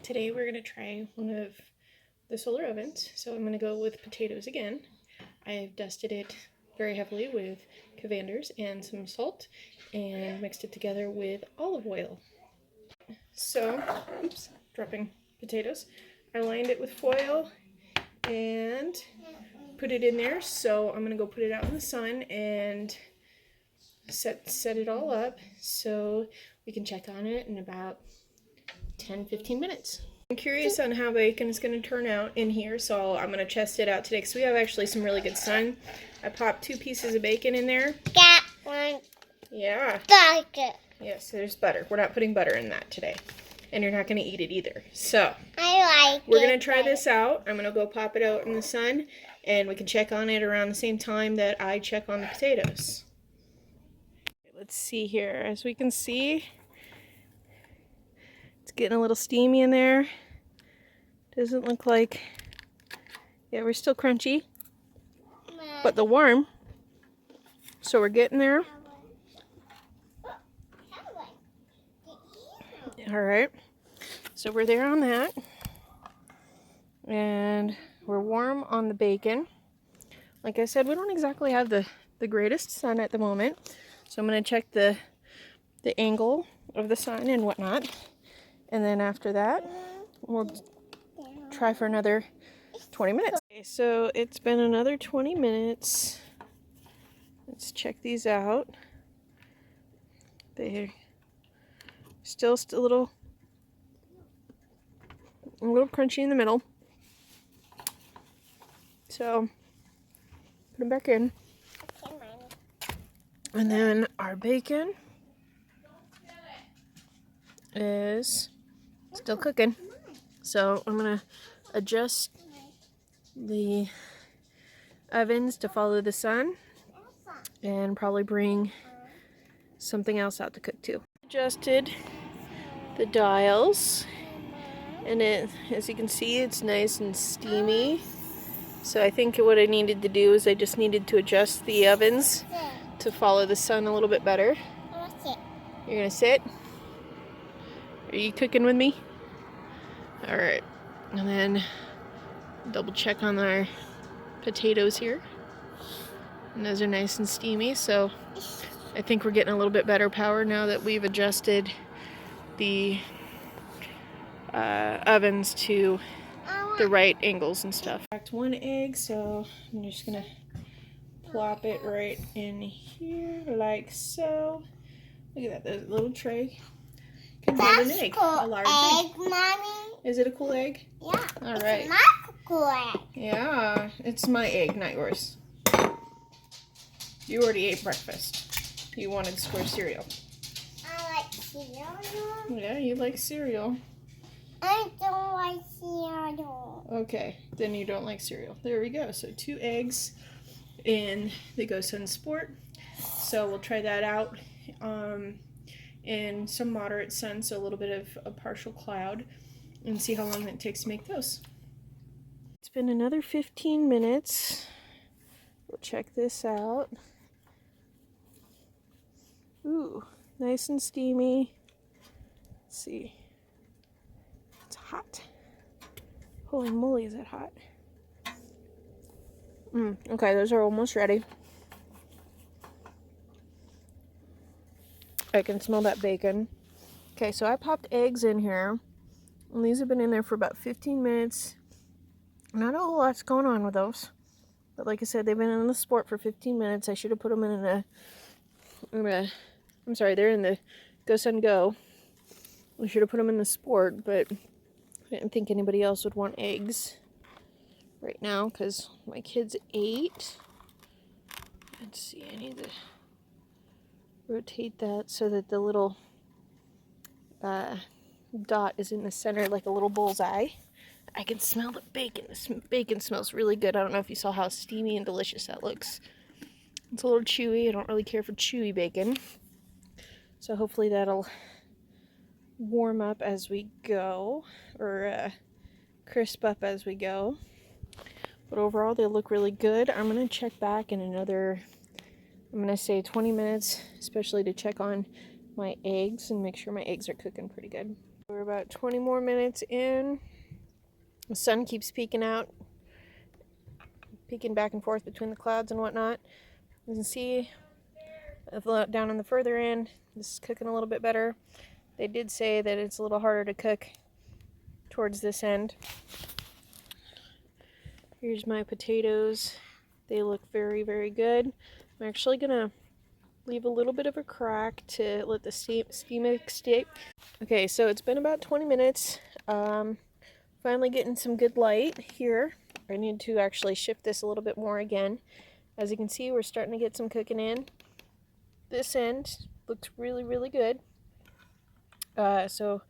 Today we're going to try one of the solar ovens. So I'm going to go with potatoes again. I've dusted it very heavily with Cavanders and some salt and mixed it together with olive oil. So, oops, dropping potatoes. I lined it with foil and put it in there. So I'm going to go put it out in the sun and set it all up so we can check on it in about 10-15 minutes. I'm curious on how bacon is going to turn out in here, so I'm going to test it out today because we have actually some really good sun. I popped 2 pieces of bacon in there. That one. Yeah. Butter. Yes, there's butter. We're not putting butter in that today. And you're not going to eat it either. So, we're going to try this out. I'm going to go pop it out in the sun, and we can check on it around the same time that I check on the potatoes. Let's see here. As we can see, it's getting a little steamy in there. Doesn't look like... Yeah, we're still crunchy. But the warm. So we're getting there. Alright. So we're there on that. And we're warm on the bacon. Like I said, we don't exactly have the greatest sun at the moment. So I'm going to check the angle of the sun and whatnot. And then after that, we'll try for another 20 minutes. Okay, so it's been another 20 minutes. Let's check these out. They're still a little crunchy in the middle. So put them back in. And then our bacon is still cooking. So I'm going to adjust the ovens to follow the sun and probably bring something else out to cook too. Adjusted the dials, and as you can see, it's nice and steamy. So I think what I needed to do is I just needed to adjust the ovens to follow the sun a little bit better. You're gonna sit? Are you cooking with me? Alright. And then double check on our potatoes here. And those are nice and steamy, so I think we're getting a little bit better power now that we've adjusted the ovens to the right angles and stuff. Cracked 1 egg, so I'm just gonna plop it right in here like so. Look at that, there's a little tray. Can hold an egg, a large egg. Mommy. Is it a cool egg? Yeah. All right. It's my cool egg. Yeah, it's my egg, not yours. You already ate breakfast. You wanted square cereal. I like cereal. Yeah, you like cereal. I don't like cereal. Okay, then you don't like cereal. There we go. So 2 eggs in the gosun sport. So we'll try that out in some moderate sun, so a little bit of a partial cloud, and see how long it takes to make those. It's been another 15 minutes. We'll check this out. Ooh, nice and steamy. Let's see. It's hot. Holy moly, is it hot? Okay, those are almost ready. I can smell that bacon. Okay, so I popped eggs in here. And these have been in there for about 15 minutes. Not a whole lot's going on with those. But like I said, they've been in the sport for 15 minutes. I should have put them in I'm sorry, they're in the gosun go. I should have put them in the sport, but I didn't think anybody else would want eggs right now because my kids ate. Let's see, I need to rotate that so that the little dot is in the center like a little bullseye. I can smell the bacon. This bacon smells really good. I don't know if you saw how steamy and delicious that looks. It's a little chewy. I don't really care for chewy bacon. So hopefully that'll warm up as we go, or crisp up as we go. But overall, they look really good. I'm going to check back in another, I'm going to say 20 minutes, especially to check on my eggs and make sure my eggs are cooking pretty good. We're about 20 more minutes in. The sun keeps peeking out, peeking back and forth between the clouds and whatnot. You can see down on the further end, this is cooking a little bit better. They did say that it's a little harder to cook towards this end. Here's my potatoes. They look very, very good. I'm actually gonna leave a little bit of a crack to let the steam escape. Okay, so it's been about 20 minutes. Finally getting some good light here. I need to actually shift this a little bit more again. As you can see, we're starting to get some cooking in. This end looks really, really good. So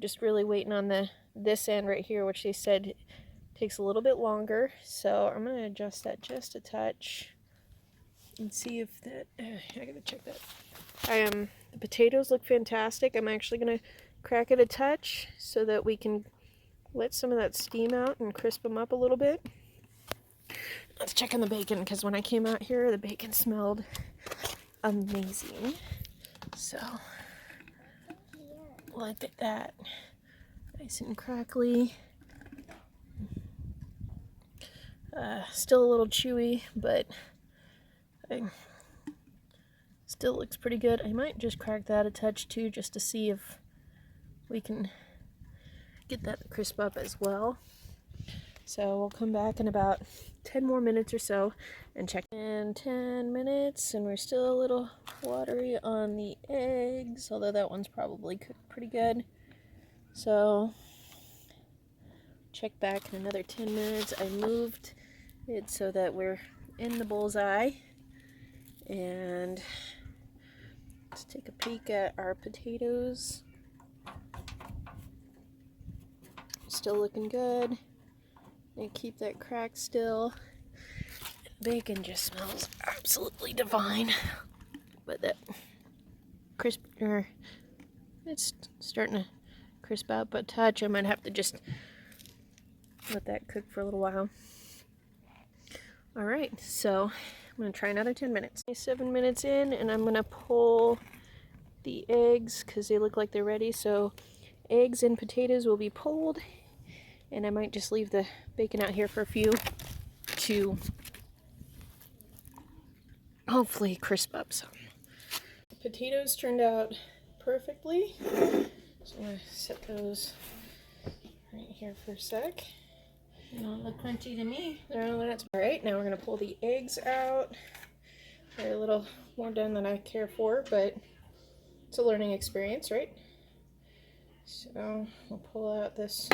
just really waiting on this end right here, which they said takes a little bit longer. So I'm going to adjust that just a touch and see if that, I gotta check that. The potatoes look fantastic. I'm actually going to crack it a touch so that we can let some of that steam out and crisp them up a little bit. Let's check on the bacon, because when I came out here, the bacon smelled amazing. So, look at that. Nice and crackly. Still a little chewy, but still looks pretty good. I might just crack that a touch too, just to see if we can get that crisp up as well. So we'll come back in about 10 more minutes or so and check. And 10 minutes, and we're still a little watery on the eggs, although that one's probably cooked pretty good. So check back in another 10 minutes. I moved it so that we're in the bullseye. And let's take a peek at our potatoes. Still looking good. And keep that crack still. Bacon just smells absolutely divine. But that crisp, it's starting to crisp out but touch. I might have to just let that cook for a little while. Alright, so I'm going to try another 10 minutes. 7 minutes in, and I'm going to pull the eggs because they look like they're ready. So eggs and potatoes will be pulled. And I might just leave the bacon out here for a few to hopefully crisp up some. The potatoes turned out perfectly. So I'm going to set those right here for a sec. They don't look crunchy to me. Alright, now we're going to pull the eggs out. They're a little more done than I care for, but it's a learning experience, right? So we'll pull out this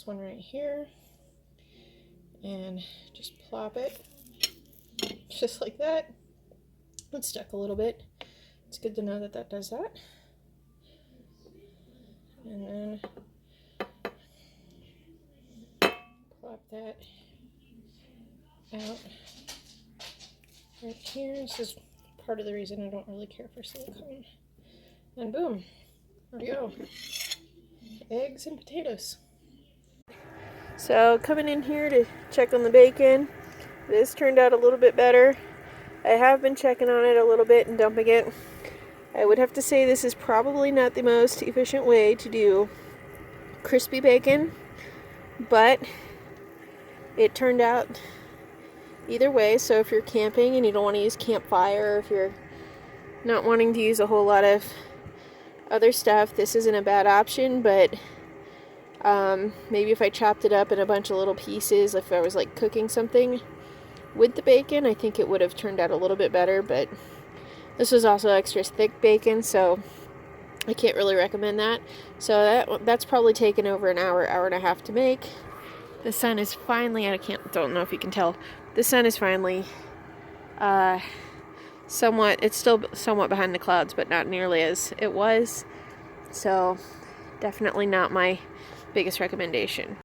one right here and just plop it just like that. It's stuck a little bit. It's good to know that that does that. And then plop that out right here. This is part of the reason I don't really care for silicone. And boom, there we go. Eggs and potatoes. So coming in here to check on the bacon. This turned out a little bit better. I have been checking on it a little bit and dumping it. I would have to say this is probably not the most efficient way to do crispy bacon, but it turned out either way. So if you're camping and you don't want to use campfire, if you're not wanting to use a whole lot of other stuff, this isn't a bad option. But maybe if I chopped it up in a bunch of little pieces, if I was like cooking something with the bacon, I think it would have turned out a little bit better. But this was also extra thick bacon, so I can't really recommend that. So that's probably taken over an hour, hour and a half to make. The sun is finally, don't know if you can tell, the sun is finally it's still somewhat behind the clouds, but not nearly as it was. So definitely not my biggest recommendation.